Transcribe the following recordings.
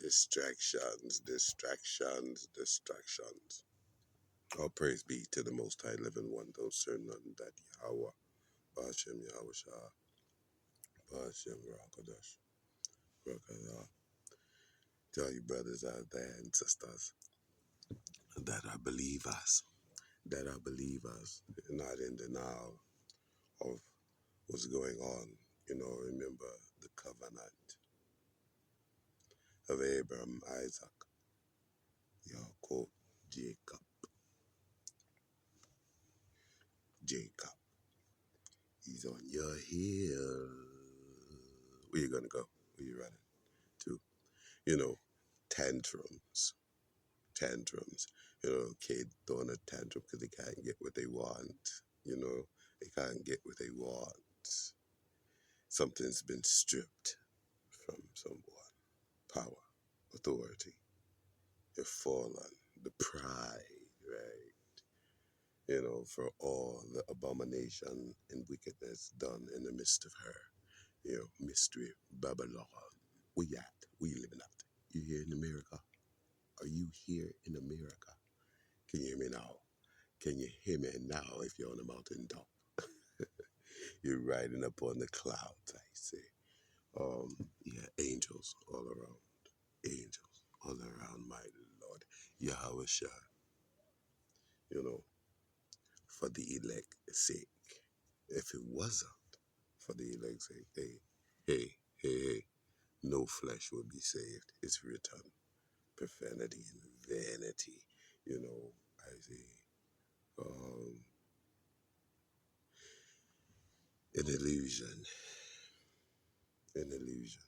Distractions, distractions, distractions. All praise be to the Most High Living One, those certain none that Yahweh, Bashem Yahweh Shah, Bashem Rakadash, Rakadah. Tell you brothers out there and sisters that I believe us, not in denial of what's going on. Remember the covenant of Abraham, Isaac, Yaakov, Jacob. Jacob. He's on your hill. Where you gonna go? Where you running to? You know, tantrums. Tantrums. Kid throwing a tantrum because they can't get what they want. They can't get what they want. Something's been stripped from someone. Power, authority. They're fallen. The pride, right? For all the abomination and wickedness done in the midst of her. Mystery Babylon. Where you at? Where you living at? You here in America? Are you here in America? Can you hear me now? Can you hear me now if you're on the mountain top? You're riding up on the clouds, I say. Yeah, angels all around. Angels all around, my Lord. Yahweh Shah, for the elect's sake. If it wasn't for the elect's sake, hey, no flesh will be saved. It's written. Profanity and vanity, I say, um, an illusion, an illusion.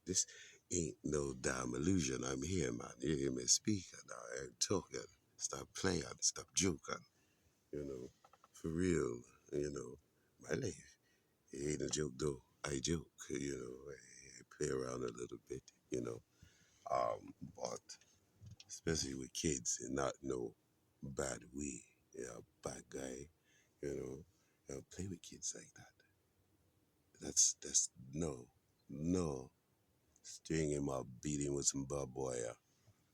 This ain't no damn illusion. I'm here, man. You hear me speaking now. I'm talking. Stop playing. Stop joking. For real. My life. It ain't a joke though. I joke. I play around a little bit. But especially with kids and not no bad way. Yeah, bad guy. Play with kids like that. That's no. String him up, beat him with some barbed wire.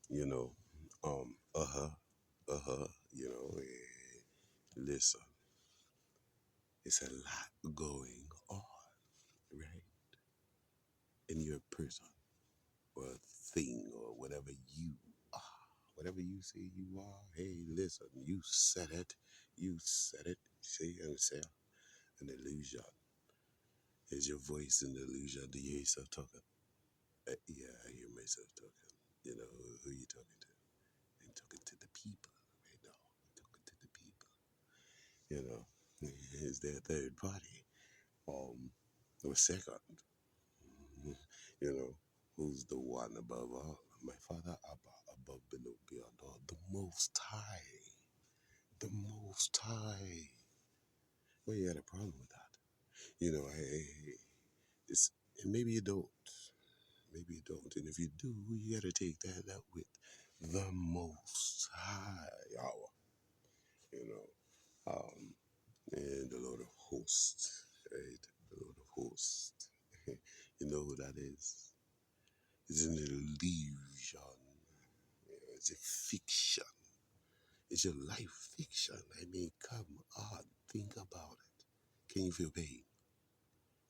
You know, uh huh, uh huh. Listen, it's a lot going on, right? In your person or thing or whatever you are, whatever you say you are. Hey, listen, you said it. You said it. See and say an illusion. Is your voice an illusion? Do you hear yourself talking? Yeah, I hear myself talking. Who you talking to? I'm talking to the people right now. I'm talking to the people. You know, is there a third party? Or second? Mhm. Who's the one above all? My Father Abba, above, below, beyond all. The Most High. The Most High. Well, you had a problem with that. It's, and maybe you don't. Maybe you don't. And if you do, you got to take that with the Most High Hour, you know, and the Lord of Hosts, right? The Lord of Hosts. You know who that is? It's an illusion. It's a fiction. It's your life fiction. I mean, come on, think about it. Can you feel pain?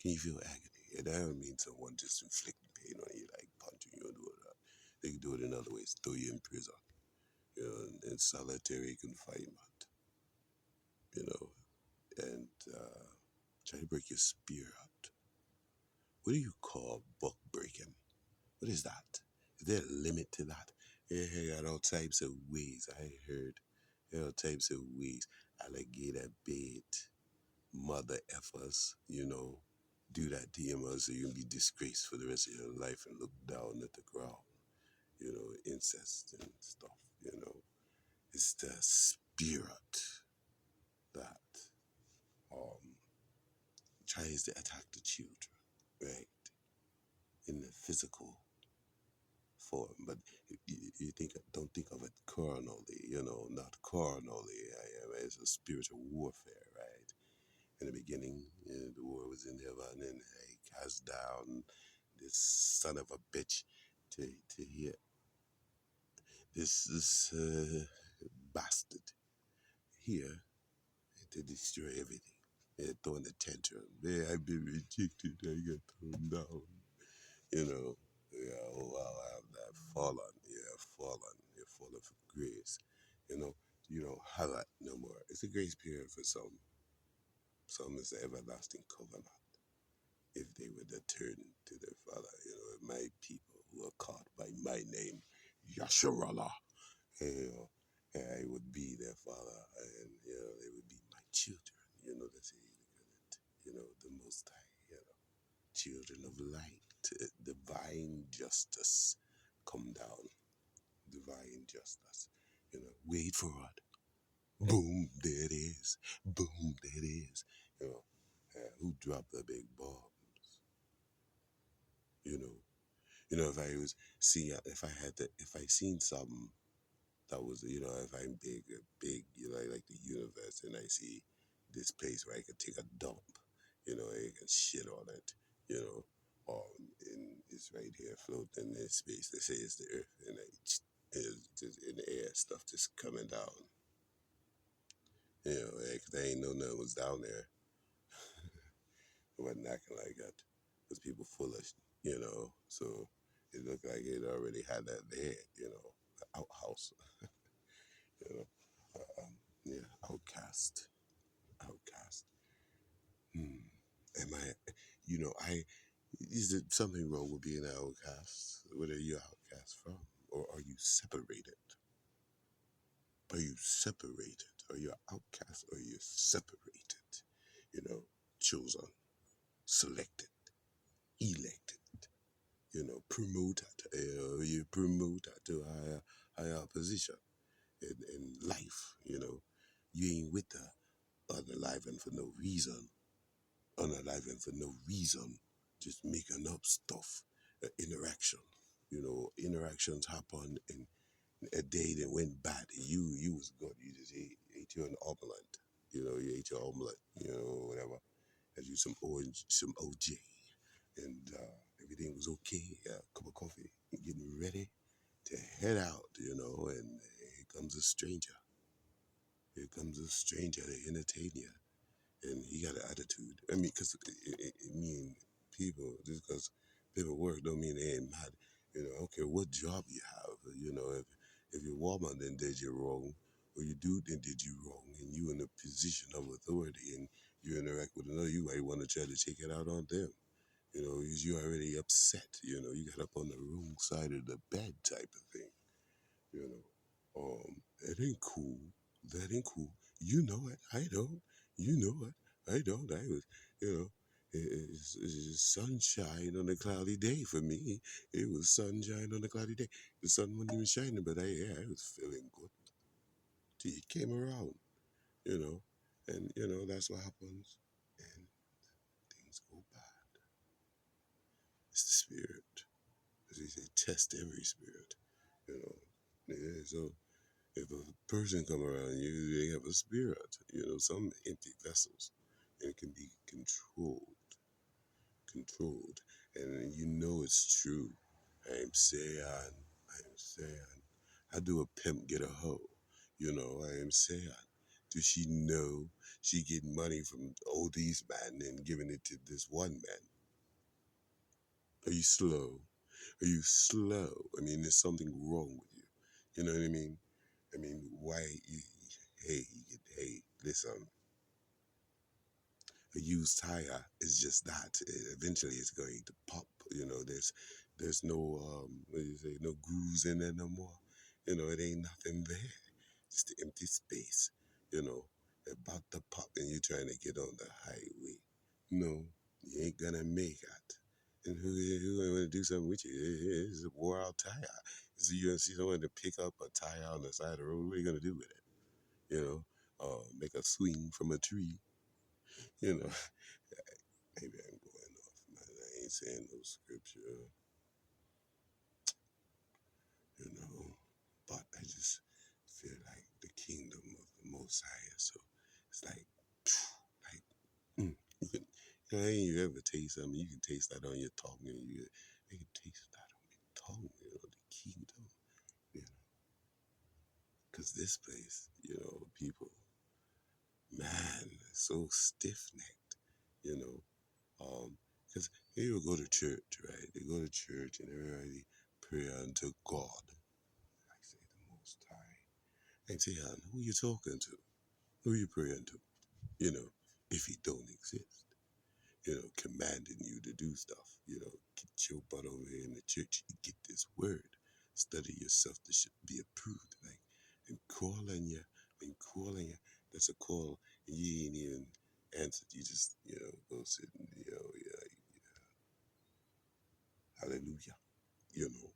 Can you feel agony? And I don't mean someone just inflicting pain on you, like punching you and doing that. They can do it in other ways, throw you in prison, in solitary confinement, you know, and try to break your spirit. What do you call book breaking? What is that? Is there a limit to that? Yeah, got all types of ways. I heard all types of ways. Alligator bait, mother effers, do that to your mother so you can be disgraced for the rest of your life and look down at the ground, incest and stuff, It's the spirit that um, tries to attack the children, right? In the physical form, but you don't think of it carnally, not carnally. It's a spiritual warfare, right? In the beginning, the war was in heaven, and he cast down this son of a bitch, to hear this bastard here to destroy everything. They're throwing a tantrum. Yeah, I've been rejected. I got thrown down. You know, yeah, oh, wow, I've fallen. Yeah, fallen. You're fallen from grace. You don't have that no more. It's a grace period for some. Some is the everlasting covenant. If they would turn to their Father, my people who are called by my name, Yasharallah, you know, I would be their Father, and they would be my children. That's how you look at it. The Most High, children of light, divine justice, come down, divine justice. Wait for it. Boom, there it is. Boom, there it is. Who dropped the big bombs? You know, if I was seeing, if I seen something that was, if I'm big, like the universe, and I see this place where I could take a dump, I can shit on it, and it's right here floating in space. They say it's the Earth, and it's just in the air, stuff just coming down. Cause I ain't know nothing was down there. It wasn't acting like that. Because people foolish, so it looked like it already had that there, the outhouse, you know. Yeah, outcast, outcast. Hmm. Am I, is there something wrong with being an outcast? Where are you outcast from? Or are you separated? Are you separated? Are you outcast or are you separated? Chosen, selected, elected, promoted. You promoted to higher position in life. You ain't with the unaliving for no reason. Unaliving for no reason. Just making up stuff. Interaction. Interactions happen in a day that went bad. You was good. You just ate your omelet. You ate your omelet. Whatever. Had you some orange, some OJ, and everything was okay. Cup of coffee. Getting ready to head out. And here comes a stranger. Here comes a stranger to entertain you, and he got an attitude. I mean, because people, just because people work don't mean they ain't mad. I don't care what job you have. If your woman then did you wrong, or your dude then did you wrong, and you in a position of authority, and you interact with another, you might want to try to take it out on them. Because you're already upset. You got up on the wrong side of the bed, type of thing. You it ain't cool. That ain't cool. You know it. I don't. You know it. I don't. I was, it's sunshine on a cloudy day for me. It was sunshine on a cloudy day. The sun wasn't even shining, but I was feeling good till you came around, you know. And, that's what happens. And things go bad. It's the spirit. As they say, test every spirit, you know. Yeah, so if a person come around you, they have a spirit, some empty vessels, and it can be controlled, and it's true. I'm saying, how do a pimp get a hoe? I am saying, does she know she get money from all these men and giving it to this one man? Are you slow? Are you slow? I mean, there's something wrong with you. You know what I mean? I mean, why? Hey, listen. A used tire is just that. Eventually, it's going to pop. There's no what do you say? No grooves in there no more. It ain't nothing there. Just the empty space. About to pop, and you're trying to get on the highway. No, you ain't gonna make it. And who gonna do something with you? It's a wore out tire. So you gonna see someone to pick up a tire on the side of the road. What are you gonna do with it? Make a swing from a tree. You know, maybe I'm going off, man. I ain't saying no scripture, but I just feel like the kingdom of the Most High. So it's like, you can, ain't you ever taste something? You can taste that on your tongue, and you can taste that on your tongue. this place, people, man, so stiff necked, you know. Because they will go to church, right? They go to church and everybody pray unto God. I say the Most High. I say, who you talking to? Who you praying to? If he don't exist, commanding you to do stuff, get your butt over here in the church, you get this word, study yourself to be approved. Like, I'm calling you, I'm calling you. That's a call, and you ain't even answered. You just, go sit and, yeah, hallelujah, you know.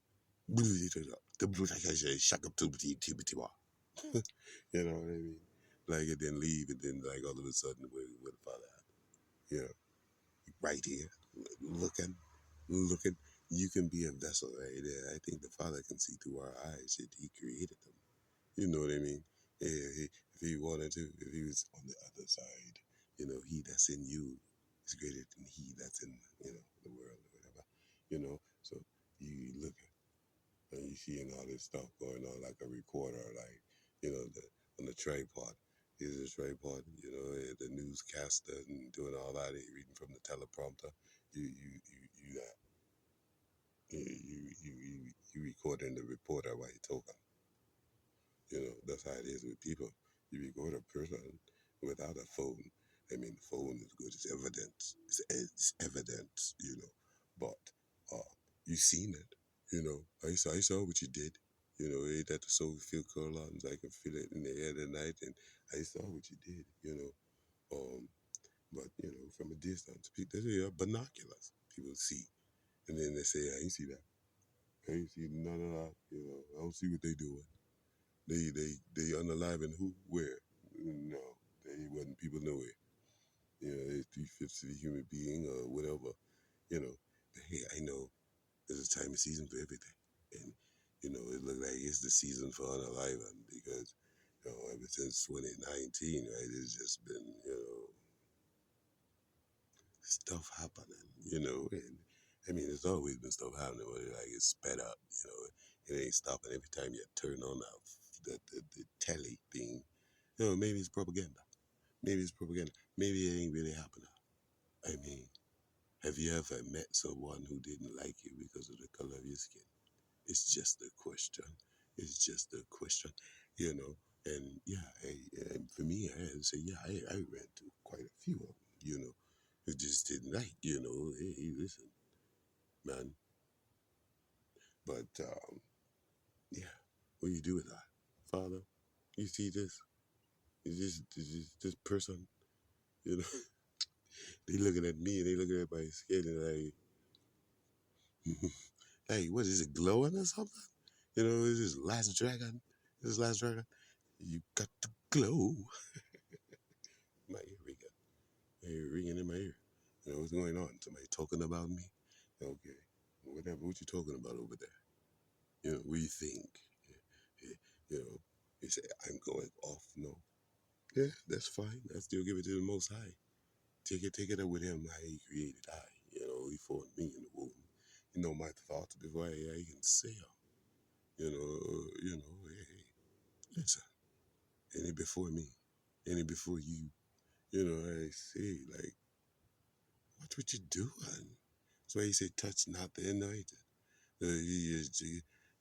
The blue shaka to the You know what I mean? Like, it then leave, and then, like, all of a sudden, where the father at? Yeah, right here, looking, looking. You can be a vessel right there. I think the Father can see through our eyes. He created them. You know what I mean? Yeah, if he wanted to, if he was on the other side, he that's in you is greater than he that's in, the world or whatever. So you look and you seeing all this stuff going on like a recorder, like, on the tripod. Here's a tripod, the newscaster and doing all that, reading from the teleprompter. You that. You recording the reporter while you talking. That's how it is with people. You record a person without a phone. I mean, the phone is good. It's evidence. It's evidence, But you seen it. I saw what you did. Ain't that the soul feel curlons? I can feel it in the air tonight, and I saw what you did. But from a distance, people, they are binoculars. People see, and then they say, "I ain't see that. I ain't see none of that. I don't see what they doing. They unaliving who, where? No, they wasn't people nowhere. They 3/5 of the human being or whatever. But hey, I know there's a time and season for everything, and it looked like it's the season for unaliving because ever since 2019, right? It's just been stuff happening, and I mean, there's always been stuff happening, but like it's sped up, it ain't stopping every time you turn on the telly thing. Maybe it's propaganda. Maybe it's propaganda. Maybe it ain't really happening. I mean, have you ever met someone who didn't like you because of the color of your skin? It's just a question. It's just a question, And yeah, and for me, I had to say, yeah, I ran through quite a few of them, It just didn't like, hey, listen, man. But yeah, what do you do with that, Father? You see this? This person, you know, they looking at me and they looking at my skin and like, hey, what is it glowing or something? Is this last dragon? This last dragon? You got to glow. My ear ringing. My ear ringing in my ear. What's going on? Somebody talking about me? Okay, whatever. What you talking about over there? What do you think? Yeah, You know, he said, I'm going off. No. Yeah, that's fine. I still give it to the Most High. Take it up with him how he created I. He formed me in the womb. My thoughts before I can say them. Hey, listen, any before me, any before you. I say, like, what you doing? That's why he said, touch not the anointed.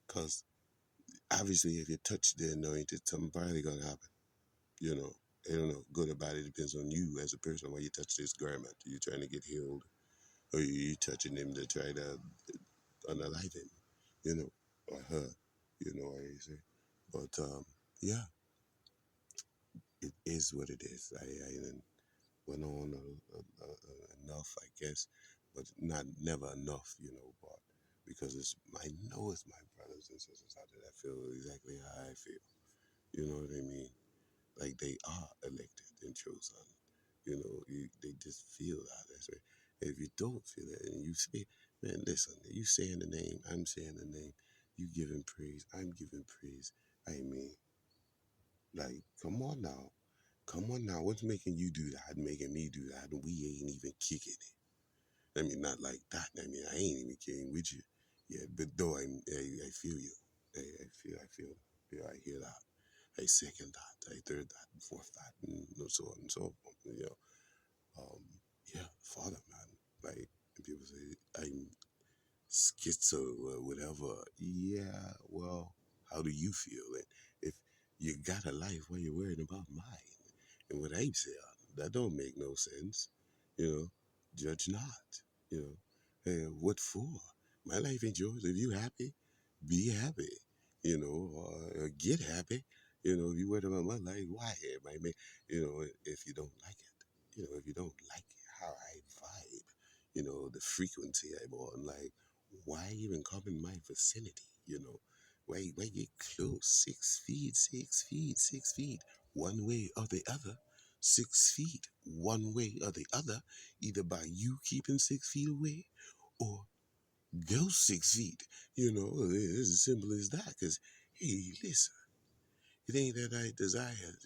Because obviously, if you touch the anointed, something probably going to happen. I don't know, good or bad, it depends on you as a person. Why you touch this garment? Are you trying to get healed? Or are you touching him to try to unalive him? Or her? What you say? But, yeah, it is what it is. I went on enough, I guess, but not never enough, but because I know it's my brothers and sisters out there that feel exactly how I feel. You know what I mean? Like they are elected and chosen. They just feel that. That's right. If you don't feel it and you say, man, listen, you saying the name, I'm saying the name, you giving praise, I'm giving praise. I mean, like, come on now. Come on now. What's making you do that? Making me do that? And we ain't even kicking it. I mean, not like that. I mean, I ain't even kidding with you. Yeah, but though I feel you. I feel, I hear that. I second that, I third that, and fourth that, and so on and so on. Um, yeah, Father, man. Like people say, I'm schizo or whatever. Yeah, well, how do you feel? And if you got a life, why you worrying about mine? And what I say, that don't make no sense. You know, judge not. You know, what for? My life ain't yours. If you happy, be happy. Get happy. If you worried about my life, why am I? If you don't like it, if you don't like how I vibe, the frequency I'm on, like, why even come in my vicinity? Why get close? 6 feet, 6 feet, 6 feet, one way or the other. 6 feet, one way or the other, either by you keeping 6 feet away or go 6 feet. It's as simple as that. Because, hey, listen, it ain't that I desire,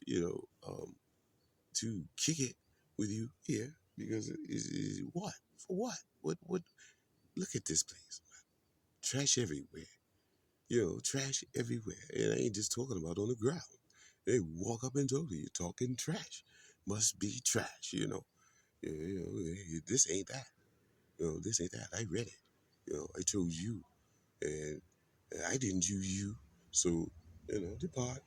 to kick it with you here because what? For what? What? Look at this place. Trash everywhere. Trash everywhere. And I ain't just talking about on the ground. They walk up and talk to you talking trash. Must be trash. This ain't that. This ain't that. I read it. I chose you, and I didn't choose you. So, depart,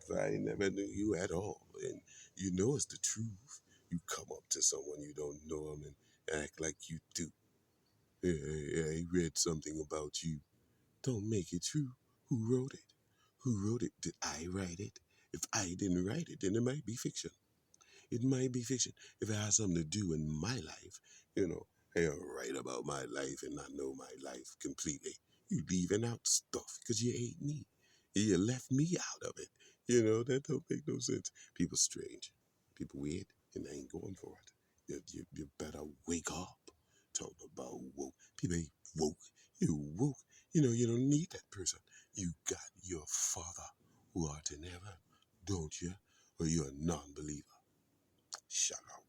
for I never knew you at all. And it's the truth. You come up to someone you don't know them and act like you do. I read something about you. Don't make it true. Who wrote it? Who wrote it? Did I write it? If I didn't write it, then it might be fiction. It might be fiction. If it has something to do in my life, hey, I'll write about my life and not know my life completely. You leaving out stuff because you hate me. You left me out of it. That don't make no sense. People strange. People weird, and they ain't going for it. You better wake up. Talking about woke. People ain't woke. You woke. You don't need that person. You got your Father who art in heaven, don't you? Or you're a non-believer. Shut up.